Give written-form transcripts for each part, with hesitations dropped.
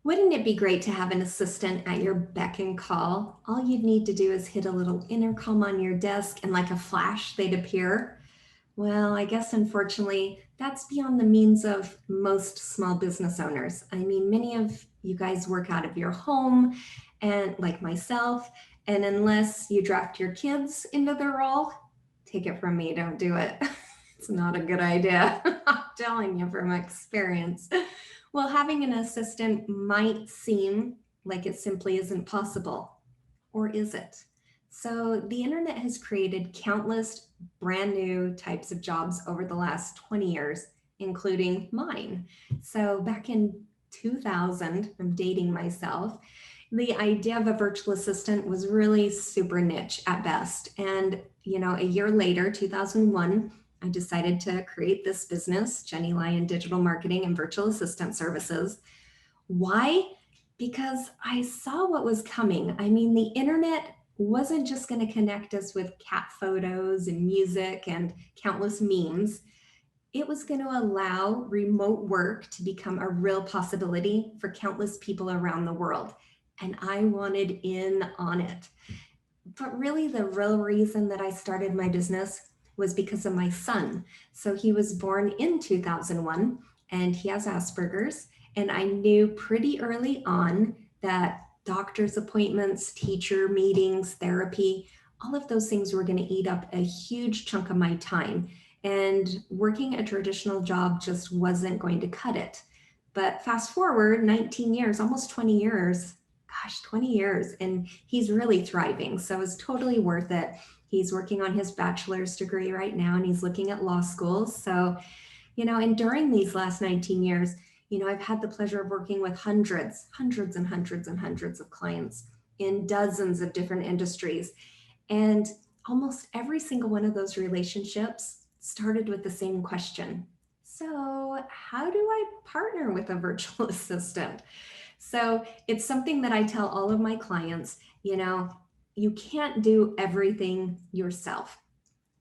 Wouldn't it be great to have an assistant at your beck and call? All you'd need to do is hit a little intercom on your desk and like a flash, they'd appear. Well, I guess unfortunately, that's beyond the means of most small business owners. I mean, many of you guys work out of your home, and like myself, and unless you draft your kids into the role, take it from me, don't do it. It's not a good idea. I'm telling you from experience. Well, having an assistant might seem like it simply isn't possible, or is it? So, the internet has created countless brand new types of jobs over the last 20 years, including mine. So, back in 2000, I'm dating myself, the idea of a virtual assistant was really super niche at best. And, a year later, 2001, I decided to create this business, Jenny Lyon Digital Marketing and Virtual Assistant Services. Why? Because I saw what was coming. I mean, the internet wasn't just going to connect us with cat photos and music and countless memes. It was going to allow remote work to become a real possibility for countless people around the world. And I wanted in on it. But really, the real reason that I started my business was because of my son. So he was born in 2001 and he has Asperger's. And I knew pretty early on that doctor's appointments, teacher meetings, therapy, all of those things were going to eat up a huge chunk of my time. And working a traditional job just wasn't going to cut it. But fast forward 19 years, almost 20 years, gosh, 20 years, and he's really thriving. So it's totally worth it. He's working on his bachelor's degree right now and he's looking at law school. So, and during these last 19 years, I've had the pleasure of working with hundreds and hundreds and hundreds of clients in dozens of different industries. And almost every single one of those relationships started with the same question. So, how do I partner with a virtual assistant? So, it's something that I tell all of my clients, you can't do everything yourself.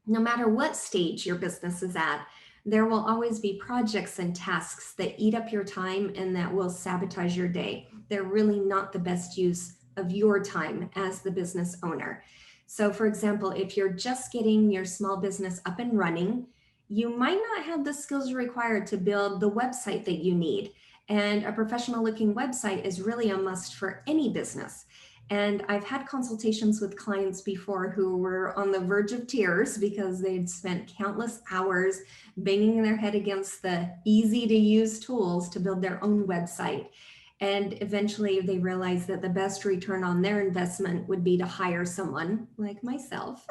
No matter what stage your business is at, there will always be projects and tasks that eat up your time and that will sabotage your day. They're really not the best use of your time as the business owner. So, for example, if you're just getting your small business up and running, you might not have the skills required to build the website that you need. And a professional looking website is really a must for any business. And I've had consultations with clients before who were on the verge of tears because they'd spent countless hours banging their head against the easy to use tools to build their own website. And eventually they realized that the best return on their investment would be to hire someone like myself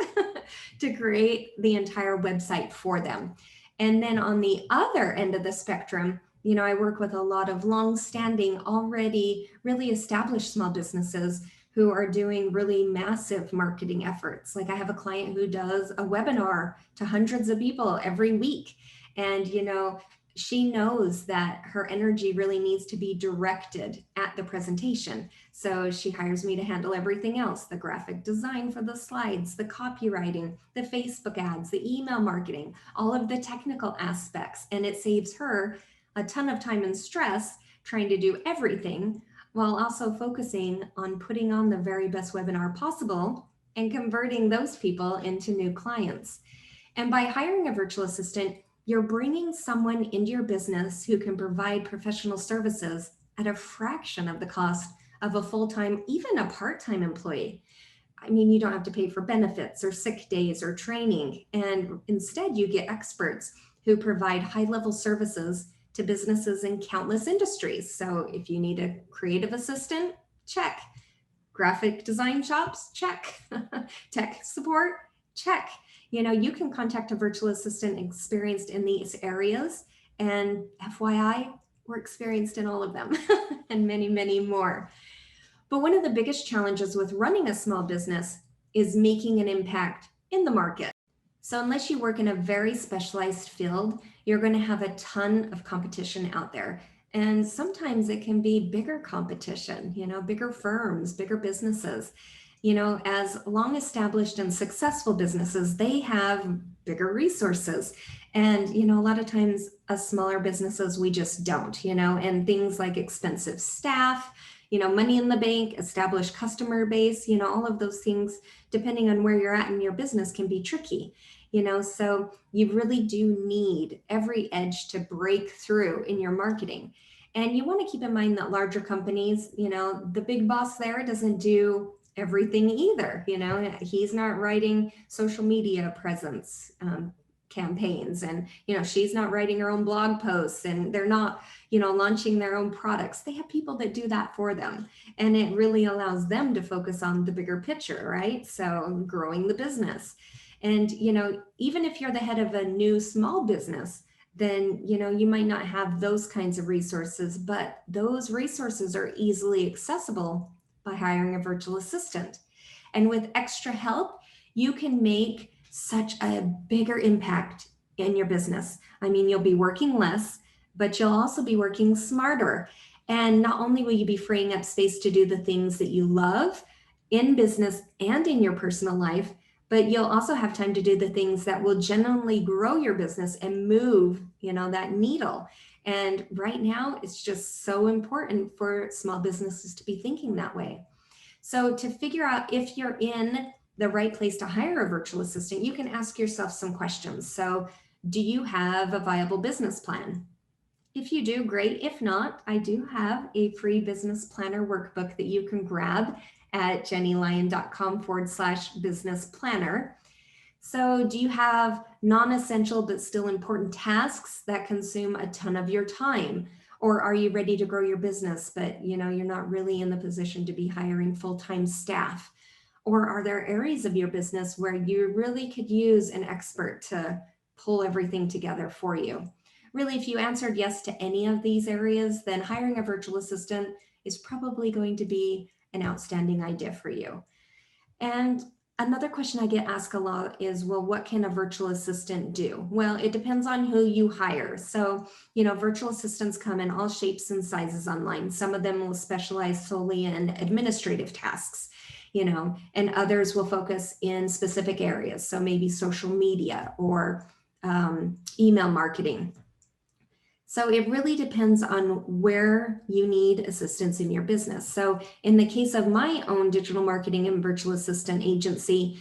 to create the entire website for them. And then on the other end of the spectrum, I work with a lot of long-standing, already really established small businesses who are doing really massive marketing efforts. Like I have a client who does a webinar to hundreds of people every week. And, she knows that her energy really needs to be directed at the presentation. So she hires me to handle everything else, the graphic design for the slides, the copywriting, the Facebook ads, the email marketing, all of the technical aspects. And it saves her a ton of time and stress trying to do everything while also focusing on putting on the very best webinar possible and converting those people into new clients. And by hiring a virtual assistant, you're bringing someone into your business who can provide professional services at a fraction of the cost of a full-time, even a part-time employee. I mean, you don't have to pay for benefits or sick days or training. And instead, you get experts who provide high-level services to businesses in countless industries. So if you need a creative assistant, check. Graphic design shops, check. Tech support, check. You can contact a virtual assistant experienced in these areas. And FYI, we're experienced in all of them and many, many more. But one of the biggest challenges with running a small business is making an impact in the market. So unless you work in a very specialized field, you're going to have a ton of competition out there. And sometimes it can be bigger competition, bigger firms, bigger businesses. As long established and successful businesses, they have bigger resources And, a lot of times us smaller businesses, we just don't, and things like expensive staff, money in the bank, established customer base, all of those things, depending on where you're at in your business, can be tricky, so you really do need every edge to break through in your marketing. And you want to keep in mind that larger companies, the big boss there doesn't do everything either. He's not writing social media presence campaigns, and she's not writing her own blog posts, and they're not launching their own products. They have people that do that for them, and it really allows them to focus on the bigger picture, right? So growing the business. And even if you're the head of a new small business, then you might not have those kinds of resources, but those resources are easily accessible by hiring a virtual assistant. And with extra help, you can make such a bigger impact in your business. I mean, you'll be working less, but you'll also be working smarter. And not only will you be freeing up space to do the things that you love in business and in your personal life, but you'll also have time to do the things that will genuinely grow your business and move, that needle. And right now, it's just so important for small businesses to be thinking that way. So to figure out if you're in the right place to hire a virtual assistant, you can ask yourself some questions. So, do you have a viable business plan? If you do, great. If not, I do have a free business planner workbook that you can grab at jennylyon.com/business planner. So, do you have non-essential but still important tasks that consume a ton of your time? Or are you ready to grow your business, but you're not really in the position to be hiring full-time staff? Or are there areas of your business where you really could use an expert to pull everything together for you? Really, if you answered yes to any of these areas, then hiring a virtual assistant is probably going to be an outstanding idea for you. And another question I get asked a lot is, well, what can a virtual assistant do? Well, it depends on who you hire. So, virtual assistants come in all shapes and sizes online. Some of them will specialize solely in administrative tasks, and others will focus in specific areas. So maybe social media or email marketing. So it really depends on where you need assistance in your business. So in the case of my own digital marketing and virtual assistant agency,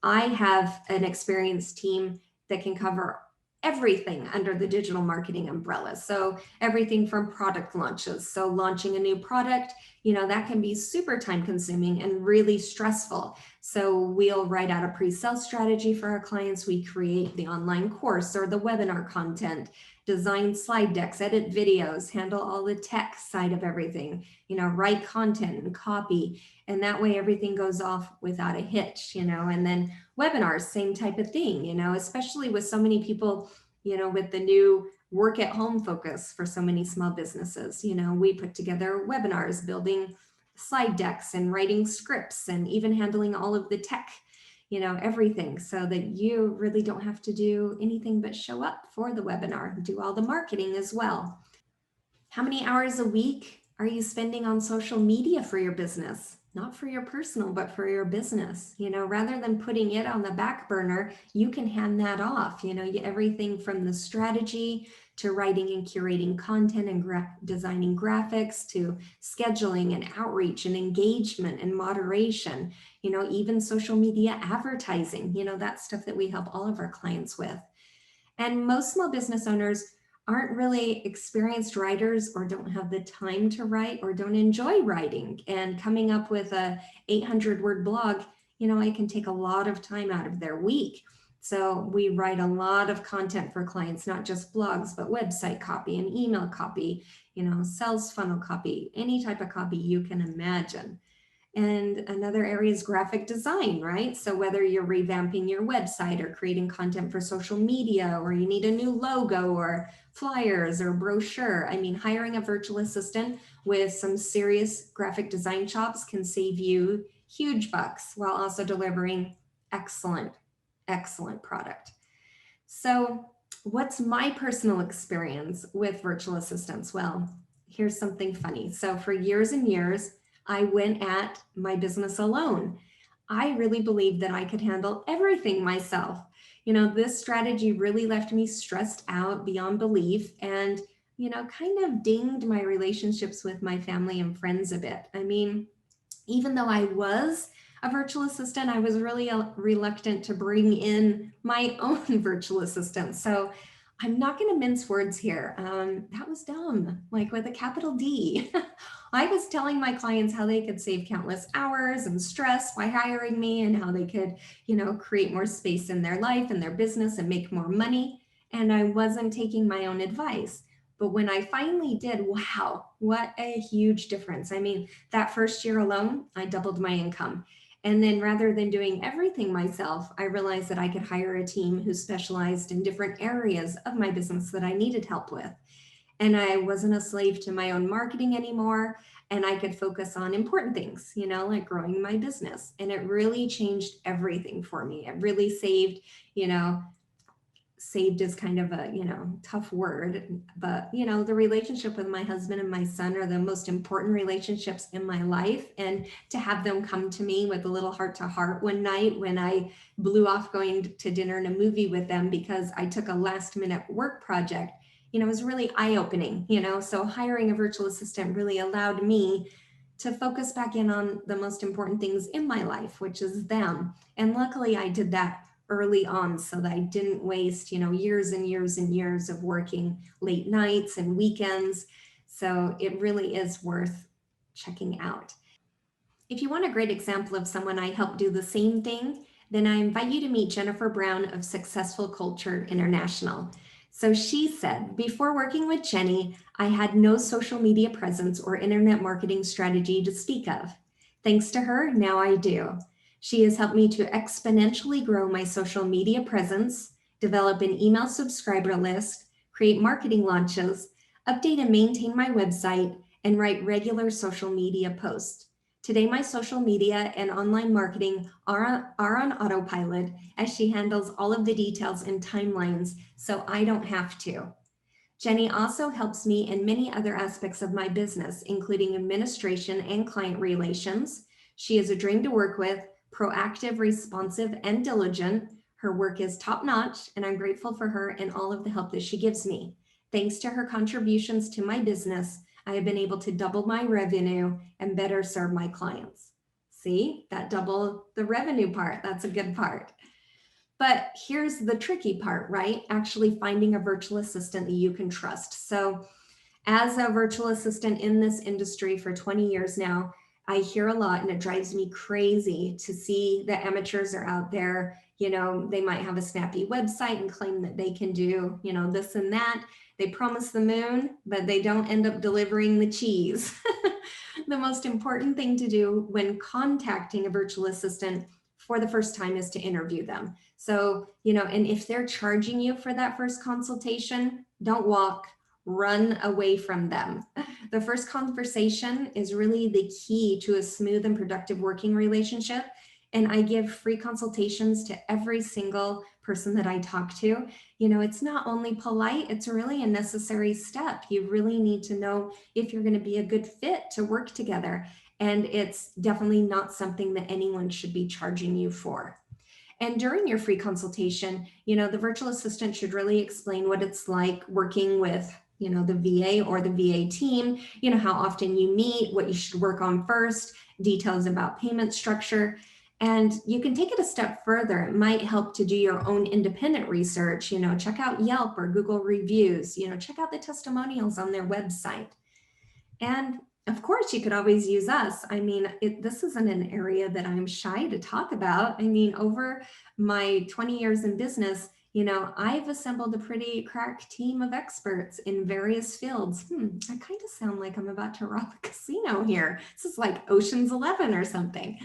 I have an experienced team that can cover everything under the digital marketing umbrella. So everything from product launches. So launching a new product, that can be super time consuming and really stressful. So we'll write out a pre-sale strategy for our clients. We create the online course or the webinar content, design slide decks, edit videos, handle all the tech side of everything, write content and copy. And that way everything goes off without a hitch, and then webinars, same type of thing, especially with so many people, with the new work at home focus for so many small businesses. We put together webinars, building slide decks and writing scripts and even handling all of the tech, everything, so that you really don't have to do anything but show up for the webinar, do all the marketing as well. How many hours a week are you spending on social media for your business? Not for your personal, but for your business. Rather than putting it on the back burner, you can hand that off. Everything from the strategy to writing and curating content and designing graphics to scheduling and outreach and engagement and moderation, even social media advertising, that stuff that we help all of our clients with. And most small business owners aren't really experienced writers or don't have the time to write or don't enjoy writing. And coming up with a 800-word blog, it can take a lot of time out of their week. So we write a lot of content for clients, not just blogs, but website copy and email copy, sales funnel copy, any type of copy you can imagine. And another area is graphic design, right? So whether you're revamping your website or creating content for social media, or you need a new logo or flyers or brochure, hiring a virtual assistant with some serious graphic design chops can save you huge bucks while also delivering excellent product. So what's my personal experience with virtual assistants? Well, here's something funny. So for years and years, I went at my business alone. I really believed that I could handle everything myself. This strategy really left me stressed out beyond belief and, kind of dinged my relationships with my family and friends a bit. I mean, even though I was a virtual assistant, I was really reluctant to bring in my own virtual assistant. So I'm not going to mince words here. That was dumb, like with a capital D. I was telling my clients how they could save countless hours and stress by hiring me and how they could, create more space in their life and their business and make more money. And I wasn't taking my own advice. But when I finally did, wow, what a huge difference. I mean, that first year alone, I doubled my income. And then rather than doing everything myself, I realized that I could hire a team who specialized in different areas of my business that I needed help with. And I wasn't a slave to my own marketing anymore. And I could focus on important things, like growing my business. And it really changed everything for me. It really you know, saved is kind of a tough word, but the relationship with my husband and my son are the most important relationships in my life. And to have them come to me with a little heart to heart one night when I blew off going to dinner and a movie with them because I took a last minute work project, was really eye-opening. So hiring a virtual assistant really allowed me to focus back in on the most important things in my life, which is them. And luckily I did that early on so that I didn't waste, years and years and years of working late nights and weekends. So it really is worth checking out. If you want a great example of someone I helped do the same thing, then I invite you to meet Jennifer Brown of Successful Culture International. So she said, before working with Jenny, I had no social media presence or internet marketing strategy to speak of. Thanks to her, now I do. She has helped me to exponentially grow my social media presence, develop an email subscriber list, create marketing launches, update and maintain my website, and write regular social media posts. Today, my social media and online marketing are on autopilot as she handles all of the details and timelines, so I don't have to. Jenny also helps me in many other aspects of my business, including administration and client relations. She is a dream to work with, proactive, responsive, and diligent. Her work is top-notch, and I'm grateful for her and all of the help that she gives me. Thanks to her contributions to my business, I have been able to double my revenue and better serve my clients. See, that double the revenue part, that's a good part. But here's the tricky part, right? Actually finding a virtual assistant that you can trust. So as a virtual assistant in this industry for 20 years now, I hear a lot and it drives me crazy to see that amateurs are out there. They might have a snappy website and claim that they can do, this and that. They promise the moon, but they don't end up delivering the cheese. The most important thing to do when contacting a virtual assistant for the first time is to interview them. So, and if they're charging you for that first consultation, don't walk, run away from them. The first conversation is really the key to a smooth and productive working relationship. And I give free consultations to every single person that I talk to. It's not only polite, it's really a necessary step. You really need to know if you're going to be a good fit to work together. And it's definitely not something that anyone should be charging you for. And during your free consultation, the virtual assistant should really explain what it's like working with, the VA or the VA team, how often you meet, what you should work on first, details about payment structure. And you can take it a step further. It might help to do your own independent research, check out Yelp or Google reviews, check out the testimonials on their website. And of course, you could always use us. I mean, this isn't an area that I'm shy to talk about. I mean, over my 20 years in business, I've assembled a pretty crack team of experts in various fields. I kind of sound like I'm about to rob a casino here. This is like Ocean's 11 or something.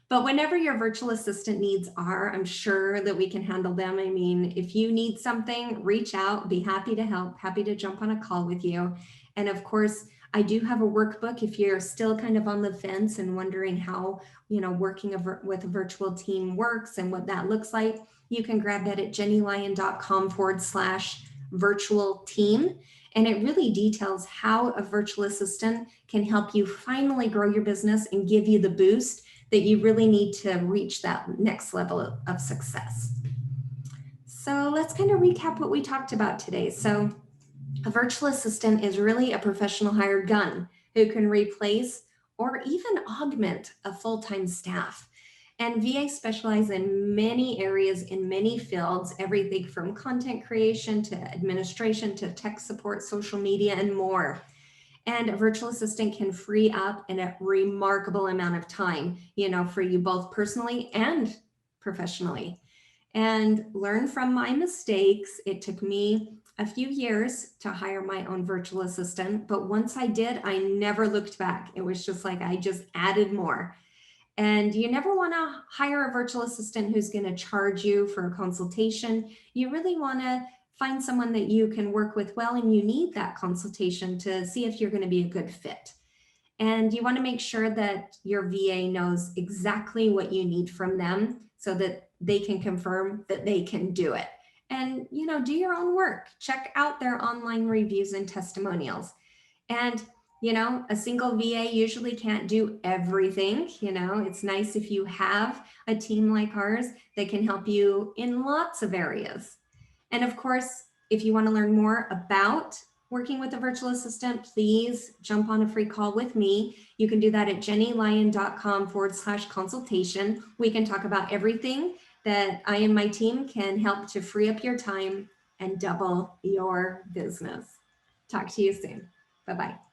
But whenever your virtual assistant needs are, I'm sure that we can handle them. I mean, if you need something, reach out, be happy to help, happy to jump on a call with you. And of course, I do have a workbook if you're still kind of on the fence and wondering how, working with a virtual team works and what that looks like. You can grab that at jennylyon.com/virtual team. And it really details how a virtual assistant can help you finally grow your business and give you the boost that you really need to reach that next level of success. So let's kind of recap what we talked about today. So a virtual assistant is really a professional hired gun who can replace or even augment a full-time staff. And VA specialize in many areas in many fields, everything from content creation to administration to tech support, social media, and more. And a virtual assistant can free up in a remarkable amount of time, for you both personally and professionally. And learn from my mistakes. It took me a few years to hire my own virtual assistant, but once I did, I never looked back. It was just like I just added more. And you never want to hire a virtual assistant who's going to charge you for a consultation. You really want to find someone that you can work with well, and you need that consultation to see if you're going to be a good fit. And you want to make sure that your VA knows exactly what you need from them so that they can confirm that they can do it. And, do your own work. Check out their online reviews and testimonials. And, a single VA usually can't do everything. It's nice if you have a team like ours that can help you in lots of areas. And of course, if you want to learn more about working with a virtual assistant, please jump on a free call with me. You can do that at jennylyon.com/consultation. We can talk about everything that I and my team can help to free up your time and double your business. Talk to you soon. Bye-bye.